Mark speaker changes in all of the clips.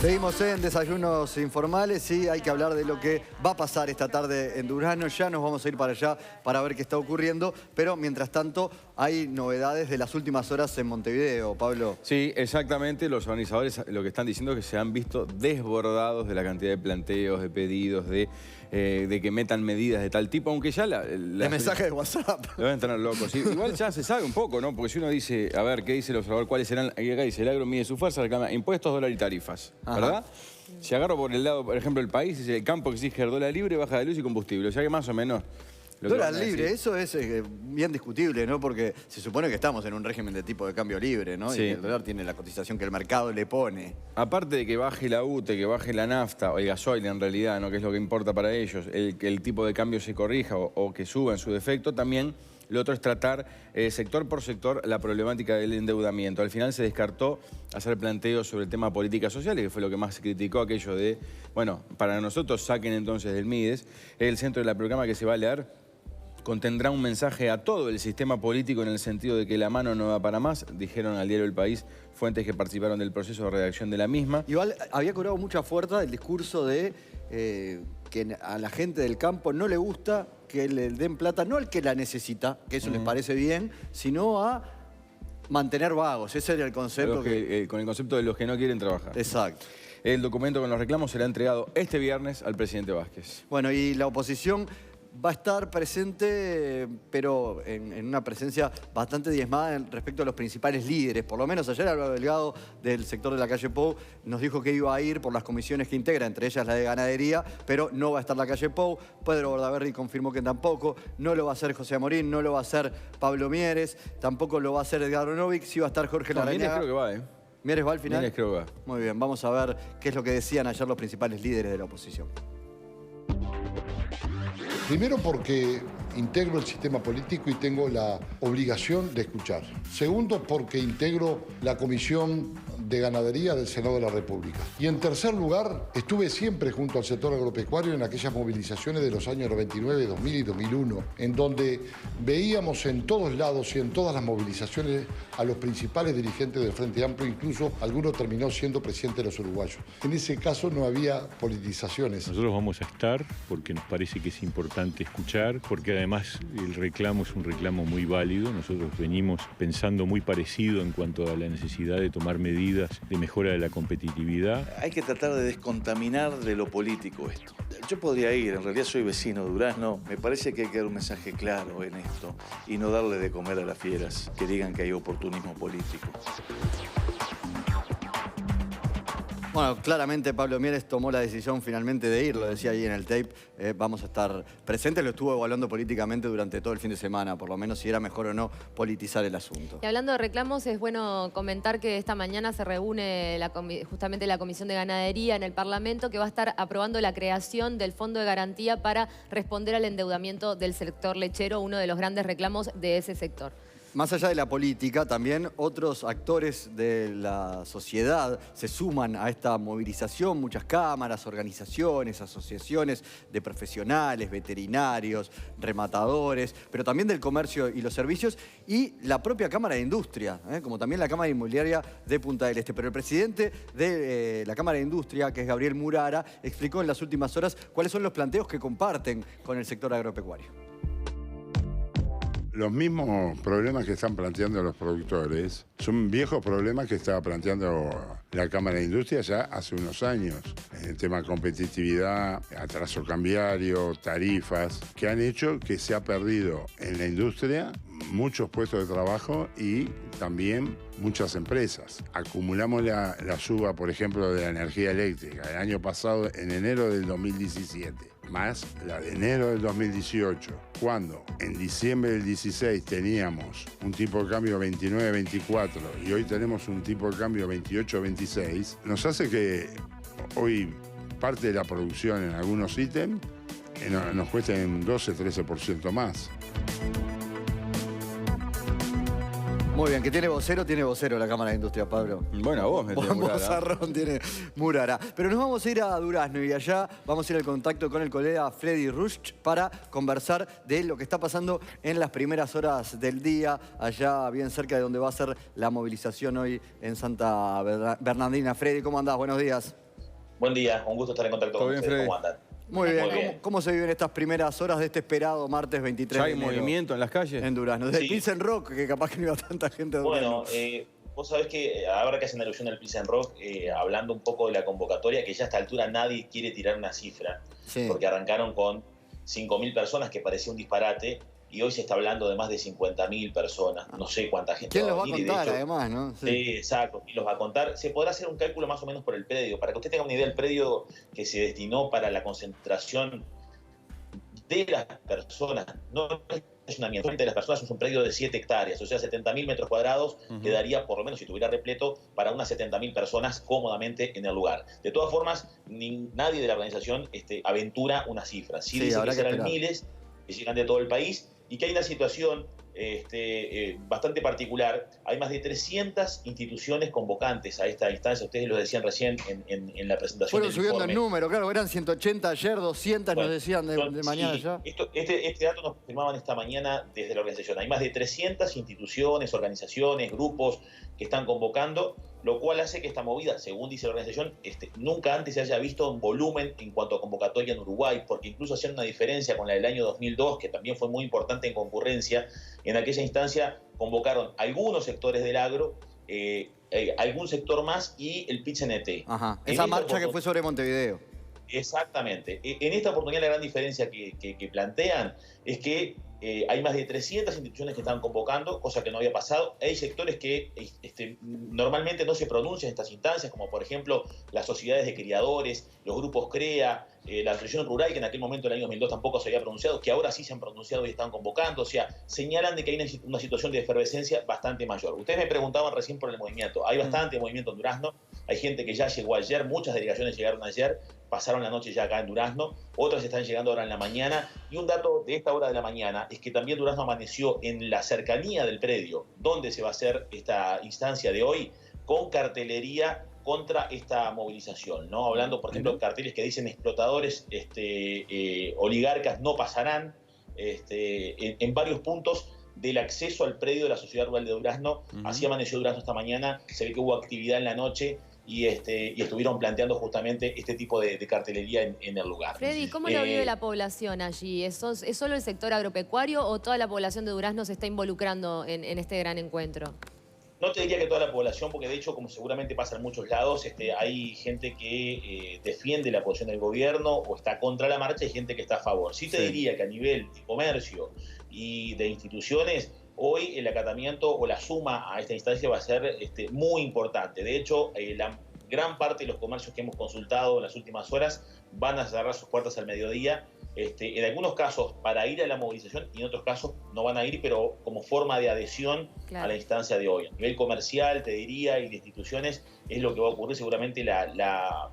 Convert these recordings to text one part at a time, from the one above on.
Speaker 1: Seguimos en Desayunos Informales y hay que hablar de lo que va a pasar esta tarde en Durazno. Ya nos vamos a ir para allá para ver qué está ocurriendo, pero mientras tanto hay novedades de las últimas horas en Montevideo, Pablo.
Speaker 2: Sí, exactamente. Los organizadores lo que están diciendo es que se han visto desbordados de la cantidad de planteos, de pedidos, de que metan medidas de tal tipo, aunque ya
Speaker 1: De mensajes de WhatsApp.
Speaker 2: Lo van a tener locos. Sí, igual ya se sabe un poco, ¿no? Porque si uno dice, a ver, ¿qué dice el observador? ¿Cuáles serán? Acá dice, el agro mide su fuerza, reclama impuestos, dólar y tarifas, ¿verdad?
Speaker 1: Ajá.
Speaker 2: Si agarro por el lado, por ejemplo, el país, dice, el campo exige dólar libre, baja de luz y combustible. O sea que más o menos...
Speaker 1: Dólar libre, eso es bien discutible, ¿no? Porque se supone que estamos en un régimen de tipo de cambio libre, ¿no?
Speaker 2: Sí.
Speaker 1: Y el dólar tiene la cotización que el mercado le pone.
Speaker 2: Aparte de que baje la UTE, que baje la nafta, o el gasoil en realidad, ¿no? Que es lo que importa para ellos, que el tipo de cambio se corrija o que suba en su defecto, también lo otro es tratar sector por sector la problemática del endeudamiento. Al final se descartó hacer planteos sobre el tema de políticas sociales, que fue lo que más se criticó, aquello de, bueno, para nosotros saquen entonces del MIDES. El centro de la programa que se va a leer contendrá un mensaje a todo el sistema político en el sentido de que la mano no da para más, dijeron al diario El País fuentes que participaron del proceso de redacción de la misma.
Speaker 1: Igual había cobrado mucha fuerza el discurso de que a la gente del campo no le gusta que le den plata, no al que la necesita, que eso les parece bien, sino a mantener vagos. Ese era el concepto.
Speaker 2: Con el concepto de los que no quieren trabajar.
Speaker 1: Exacto.
Speaker 2: El documento con los reclamos será entregado este viernes al presidente Vázquez.
Speaker 1: Bueno, y la oposición va a estar presente, pero en una presencia bastante diezmada respecto a los principales líderes. Por lo menos ayer Álvaro Delgado, del sector de la calle Pou, nos dijo que iba a ir por las comisiones que integra, entre ellas la de ganadería, pero no va a estar la calle Pou. Pedro Bordaberry confirmó que tampoco. No lo va a hacer José Amorín, no lo va a hacer Pablo Mieres, tampoco lo va a hacer Edgardo Novic, sí va a estar Jorge Larrañaga.
Speaker 2: Mieres creo que va, ¿eh?
Speaker 1: ¿Mieres va al final?
Speaker 2: Mieres creo que va.
Speaker 1: Muy bien, vamos a ver qué es lo que decían ayer los principales líderes de la oposición.
Speaker 3: Primero porque integro el sistema político y tengo la obligación de escuchar. Segundo, porque integro la Comisión de Ganadería del Senado de la República. Y en tercer lugar, estuve siempre junto al sector agropecuario en aquellas movilizaciones de los años 99, 2000 y 2001, en donde veíamos en todos lados y en todas las movilizaciones a los principales dirigentes del Frente Amplio, incluso alguno terminó siendo presidente de los uruguayos. En ese caso no había politizaciones.
Speaker 4: Nosotros vamos a estar porque nos parece que es importante escuchar, porque además el reclamo es un reclamo muy válido. Nosotros venimos pensando muy parecido en cuanto a la necesidad de tomar medidas de mejora de la competitividad.
Speaker 5: Hay que tratar de descontaminar de lo político esto. Yo podría ir, en realidad soy vecino de Durazno. Me parece que hay que dar un mensaje claro en esto y no darle de comer a las fieras que digan que hay oportunismo político.
Speaker 1: Bueno, claramente Pablo Mieres tomó la decisión finalmente de ir, lo decía ahí en el tape. Vamos a estar presentes, lo estuvo evaluando políticamente durante todo el fin de semana, por lo menos si era mejor o no politizar el asunto.
Speaker 6: Y hablando de reclamos, es bueno comentar que esta mañana se reúne justamente la Comisión de Ganadería en el Parlamento, que va a estar aprobando la creación del Fondo de Garantía para responder al endeudamiento del sector lechero, uno de los grandes reclamos de ese sector.
Speaker 1: Más allá de la política, también otros actores de la sociedad se suman a esta movilización, muchas cámaras, organizaciones, asociaciones de profesionales, veterinarios, rematadores, pero también del comercio y los servicios y la propia Cámara de Industria, como también la Cámara Inmobiliaria de Punta del Este. Pero el presidente de la Cámara de Industria, que es Gabriel Murara, explicó en las últimas horas cuáles son los planteos que comparten con el sector agropecuario.
Speaker 7: Los mismos problemas que están planteando los productores son viejos problemas que estaba planteando la Cámara de Industria ya hace unos años. El tema de competitividad, atraso cambiario, tarifas, que han hecho que se ha perdido en la industria muchos puestos de trabajo y también muchas empresas. Acumulamos la suba, por ejemplo, de la energía eléctrica el año pasado, en enero del 2017. Más la de enero del 2018, cuando en diciembre del 16 teníamos un tipo de cambio 29-24 y hoy tenemos un tipo de cambio 28-26, nos hace que hoy parte de la producción en algunos ítems nos cueste un 12-13% más.
Speaker 1: Muy bien, que tiene vocero la Cámara de Industria, Pablo.
Speaker 2: Bueno, vos me tenés Murara.
Speaker 1: Vozarrón tiene Murara. Pero nos vamos a ir a Durazno y allá vamos a ir al contacto con el colega Freddy Rusch para conversar de lo que está pasando en las primeras horas del día, allá bien cerca de donde va a ser la movilización hoy en Santa Bernardina. Freddy, ¿cómo andás? Buenos días.
Speaker 8: Buen día, un gusto estar en contacto
Speaker 2: ¿Todo
Speaker 8: con
Speaker 2: bien,
Speaker 8: ustedes.
Speaker 2: Freddy?
Speaker 8: ¿Cómo andan?
Speaker 1: Muy bien.
Speaker 8: Muy bien.
Speaker 1: ¿Cómo se viven estas primeras horas de este esperado martes 23
Speaker 2: ¿Ya
Speaker 1: de
Speaker 2: hay
Speaker 1: enero
Speaker 2: movimiento en las calles?
Speaker 1: en Durazno? Desde el
Speaker 8: Sí.
Speaker 1: Pilsen Rock, que capaz que no iba tanta gente a Durazno.
Speaker 8: Bueno, vos sabés que ahora que hacen alusión al Pilsen Rock, hablando un poco de la convocatoria, que ya a esta altura nadie quiere tirar una cifra,
Speaker 1: Sí.
Speaker 8: porque arrancaron con 5.000 personas, que parecía un disparate, y hoy se está hablando de más de 50.000 personas. No sé cuánta gente
Speaker 1: ¿Quién los va a
Speaker 8: venir, y de
Speaker 1: contar,
Speaker 8: hecho,
Speaker 1: además, no?
Speaker 8: Sí, exacto. Y los va a contar. Se podrá hacer un cálculo más o menos por el predio. Para que usted tenga una idea, el predio que se destinó para la concentración de las personas, no es estacionamiento de las personas, es un predio de 7 hectáreas, o sea, 70.000 metros cuadrados, le daría, por lo menos si estuviera repleto, para unas 70.000 personas cómodamente en el lugar. De todas formas, nadie de la organización aventura una cifra. Sí, dice
Speaker 1: habrá
Speaker 8: que
Speaker 1: que
Speaker 8: serán
Speaker 1: esperar.
Speaker 8: miles, que llegan de todo el país, y que hay una situación bastante particular. Hay más de 300 instituciones convocantes a esta instancia. Ustedes lo decían recién en la presentación
Speaker 1: Fueron
Speaker 8: del
Speaker 1: subiendo
Speaker 8: informe.
Speaker 1: el número, claro, eran 180 ayer, 200
Speaker 8: Bueno,
Speaker 1: nos decían de mañana
Speaker 8: sí,
Speaker 1: ya.
Speaker 8: Este dato nos firmaban esta mañana desde la organización. Hay más de 300 instituciones, organizaciones, grupos que están convocando, lo cual hace que esta movida, según dice la organización, nunca antes se haya visto un volumen en cuanto a convocatoria en Uruguay, porque incluso hacían una diferencia con la del año 2002, que también fue muy importante en concurrencia. En aquella instancia convocaron algunos sectores del agro, algún sector más y el PIT-CNT.
Speaker 1: Ajá,
Speaker 8: En
Speaker 1: esa
Speaker 8: esta
Speaker 1: marcha que
Speaker 8: oportun-
Speaker 1: fue sobre Montevideo.
Speaker 8: Exactamente. En esta oportunidad la gran diferencia que plantean es que hay más de 300 instituciones que están convocando, cosa que no había pasado. Hay sectores que normalmente no se pronuncian en estas instancias, como por ejemplo las sociedades de criadores, los grupos CREA, la Asociación Rural, que en aquel momento, en el año 2002, tampoco se había pronunciado, que ahora sí se han pronunciado y están convocando. O sea, señalan de que hay una situación de efervescencia bastante mayor. Ustedes me preguntaban recién por el movimiento. Hay bastante movimiento en Durazno. Hay gente que ya llegó ayer, muchas delegaciones llegaron ayer, pasaron la noche ya acá en Durazno, otras están llegando ahora en la mañana. Y un dato de esta hora de la mañana es que también Durazno amaneció en la cercanía del predio donde se va a hacer esta instancia de hoy, con cartelería contra esta movilización, ¿no? Hablando, por ejemplo, de carteles que dicen explotadores, oligarcas no pasarán, en varios puntos del acceso al predio de la Sociedad Rural de Durazno. Así amaneció Durazno esta mañana, se ve que hubo actividad en la noche y estuvieron planteando justamente este tipo de cartelería en el lugar.
Speaker 6: Freddy, ¿cómo lo vive la población allí? ¿Es solo el sector agropecuario o toda la población de Durazno se está involucrando en este gran encuentro?
Speaker 8: No te diría que toda la población, porque de hecho, como seguramente pasa en muchos lados, hay gente que defiende la posición del gobierno o está contra la marcha y gente que está a favor. Sí te diría que a nivel de comercio y de instituciones, hoy el acatamiento o la suma a esta instancia va a ser muy importante. De hecho, la gran parte de los comercios que hemos consultado en las últimas horas van a cerrar sus puertas al mediodía. En algunos casos para ir a la movilización y en otros casos no van a ir, pero como forma de adhesión a la instancia de hoy. A nivel comercial, te diría, y de instituciones, es lo que va a ocurrir seguramente. La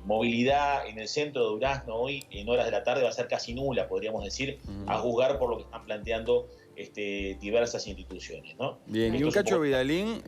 Speaker 8: movilidad en el centro de Durazno hoy, en horas de la tarde, va a ser casi nula, podríamos decir, a juzgar por lo que están planteando diversas instituciones, ¿no?
Speaker 2: Bien, y un Cacho Vidalín,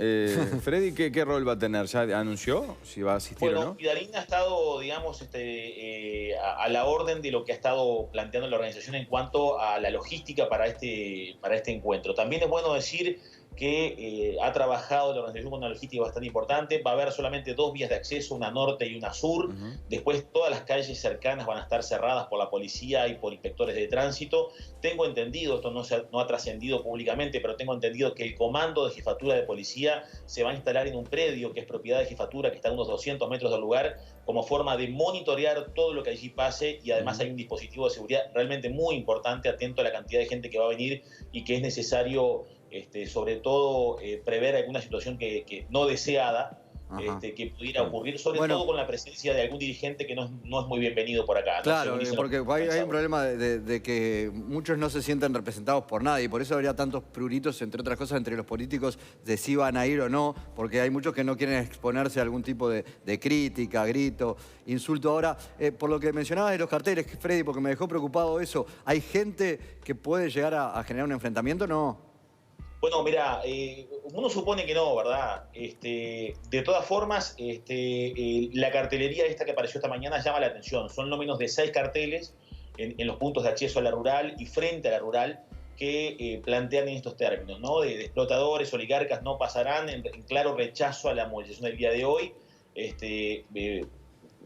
Speaker 2: Freddy, ¿qué rol va a tener? ¿Ya anunció si va a asistir o no?
Speaker 8: Vidalín ha estado, digamos, a la orden de lo que ha estado planteando la organización en cuanto a la logística para este encuentro. También es bueno decir que ha trabajado la organización con una logística bastante importante. Va a haber solamente 2 vías de acceso, una norte y una sur. Después todas las calles cercanas van a estar cerradas por la policía y por inspectores de tránsito. Tengo entendido, esto no ha trascendido públicamente, pero tengo entendido que el comando de jefatura de policía se va a instalar en un predio que es propiedad de jefatura, que está a unos 200 metros del lugar, como forma de monitorear todo lo que allí pase, y además hay un dispositivo de seguridad realmente muy importante, atento a la cantidad de gente que va a venir y que es necesario sobre todo prever alguna situación que no deseada, que pudiera ocurrir, sobre todo con la presencia de algún dirigente que no es muy bienvenido por acá, ¿no?
Speaker 1: Claro, porque hay un problema de que muchos no se sienten representados por nadie, y por eso habría tantos pruritos, entre otras cosas, entre los políticos de si van a ir o no, porque hay muchos que no quieren exponerse a algún tipo de crítica, grito, insulto. Ahora, por lo que mencionabas de los carteles, Freddy, porque me dejó preocupado eso, ¿hay gente que puede llegar a generar un enfrentamiento o no?
Speaker 8: Bueno, mira, uno supone que no, ¿verdad? De todas formas, la cartelería esta que apareció esta mañana llama la atención. Son no menos de 6 carteles en los puntos de acceso a la rural y frente a la rural que plantean en estos términos, ¿no? De explotadores, oligarcas no pasarán, en claro rechazo a la movilización del día de hoy.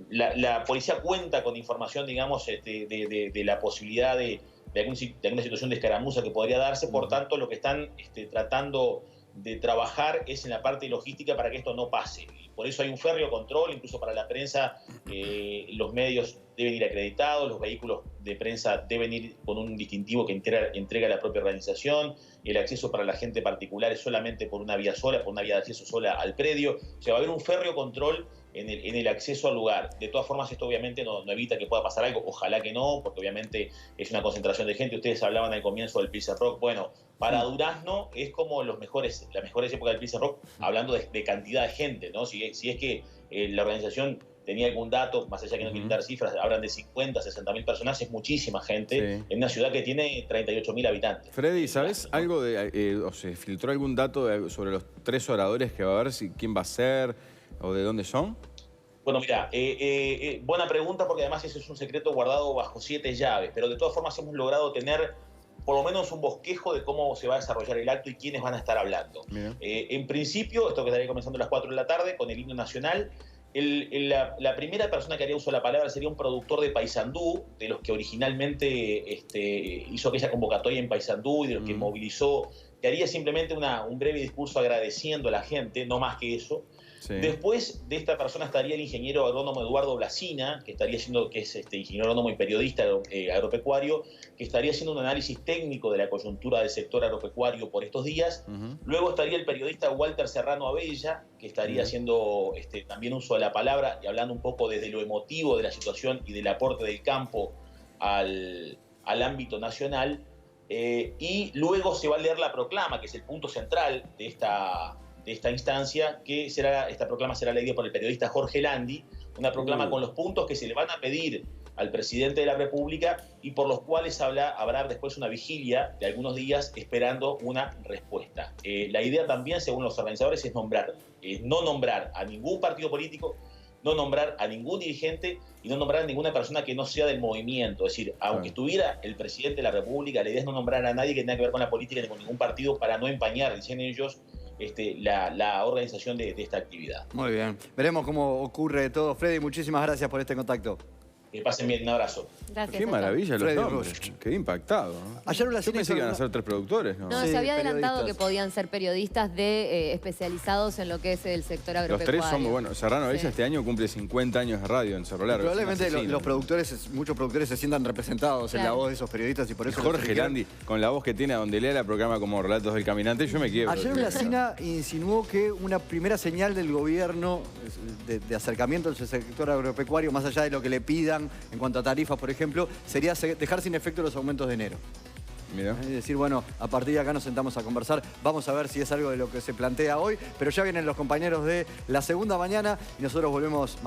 Speaker 8: la policía cuenta con información, digamos, de la posibilidad de alguna situación de escaramuza que podría darse. Por tanto, lo que están tratando de trabajar es en la parte logística para que esto no pase. Y por eso hay un férreo control, incluso para la prensa. Los medios deben ir acreditados, los vehículos de prensa deben ir con un distintivo que entrega la propia organización. El acceso para la gente particular es solamente por una vía sola, por una vía de acceso sola al predio. O sea, va a haber un férreo control en el acceso al lugar. De todas formas, esto obviamente no evita que pueda pasar algo. Ojalá que no, porque obviamente es una concentración de gente. Ustedes hablaban al comienzo del Pilsen Rock. Bueno, para Durazno es como las mejores épocas del Pilsen Rock, hablando de cantidad de gente, ¿no? Si es que la organización tenía algún dato, más allá que no quieren dar cifras, hablan de 50, 60.000 personas, es muchísima gente en una ciudad que tiene 38.000 habitantes.
Speaker 2: Freddy, ¿sabes algo o se filtró algún dato sobre los 3 oradores que va a haber, quién va a ser o de dónde son?
Speaker 8: Bueno, mira, buena pregunta, porque además eso es un secreto guardado bajo 7 llaves, pero de todas formas hemos logrado tener por lo menos un bosquejo de cómo se va a desarrollar el acto y quiénes van a estar hablando. En principio, esto que estaría comenzando a las 4 de la tarde con el himno nacional, la primera persona que haría uso de la palabra sería un productor de Paysandú, de los que originalmente hizo aquella convocatoria en Paysandú y de los que movilizó, que haría simplemente un breve discurso agradeciendo a la gente, no más que eso. Sí. Después de esta persona estaría el ingeniero agrónomo Eduardo Blasina, que es ingeniero agrónomo y periodista agropecuario, que estaría haciendo un análisis técnico de la coyuntura del sector agropecuario por estos días. Luego estaría el periodista Walter Serrano Abella, que estaría haciendo también uso de la palabra y hablando un poco desde lo emotivo de la situación y del aporte del campo al ámbito nacional. Y luego se va a leer la proclama, que es el punto central de esta instancia, que esta proclama será leída por el periodista Jorge Landi, una proclama con los puntos que se le van a pedir al presidente de la República y por los cuales habrá después una vigilia de algunos días esperando una respuesta. La idea también, según los organizadores, es no nombrar a ningún partido político, no nombrar a ningún dirigente y no nombrar a ninguna persona que no sea del movimiento. Es decir, aunque estuviera el presidente de la República, la idea es no nombrar a nadie que tenga que ver con la política ni con ningún partido para no empañar, dicen ellos, la organización de esta actividad.
Speaker 1: Muy bien. Veremos cómo ocurre todo. Freddy, muchísimas gracias por este contacto.
Speaker 8: Que pasen bien, un abrazo.
Speaker 6: Gracias.
Speaker 2: Qué maravilla los
Speaker 1: Freddy
Speaker 2: nombres. Quedé impactado, ¿no?
Speaker 1: Ayer
Speaker 2: Yo pensé que iban a ser 3 productores, ¿no?
Speaker 6: No,
Speaker 1: Sí,
Speaker 6: se había adelantado
Speaker 1: periodistas.
Speaker 6: que podían ser periodistas especializados en lo que es el sector
Speaker 2: Los
Speaker 6: agropecuario.
Speaker 2: 3 son muy buenos. Serrano Abella este año cumple 50 años de radio en Cerro Largo.
Speaker 1: Probablemente muchos productores se sientan representados en la voz de esos periodistas y por eso...
Speaker 2: Jorge Landi, con la voz que tiene a donde lea la programa como Relatos del Caminante, yo me quiebro.
Speaker 1: Ayer Blasina insinuó que una primera señal del gobierno de acercamiento al sector agropecuario, más allá de lo que le pidan en cuanto a tarifas, por ejemplo, sería dejar sin efecto los aumentos de enero.
Speaker 2: Mirá.
Speaker 1: Es decir, bueno, a partir de acá nos sentamos a conversar. Vamos a ver si es algo de lo que se plantea hoy, pero ya vienen los compañeros de La Segunda Mañana y nosotros volvemos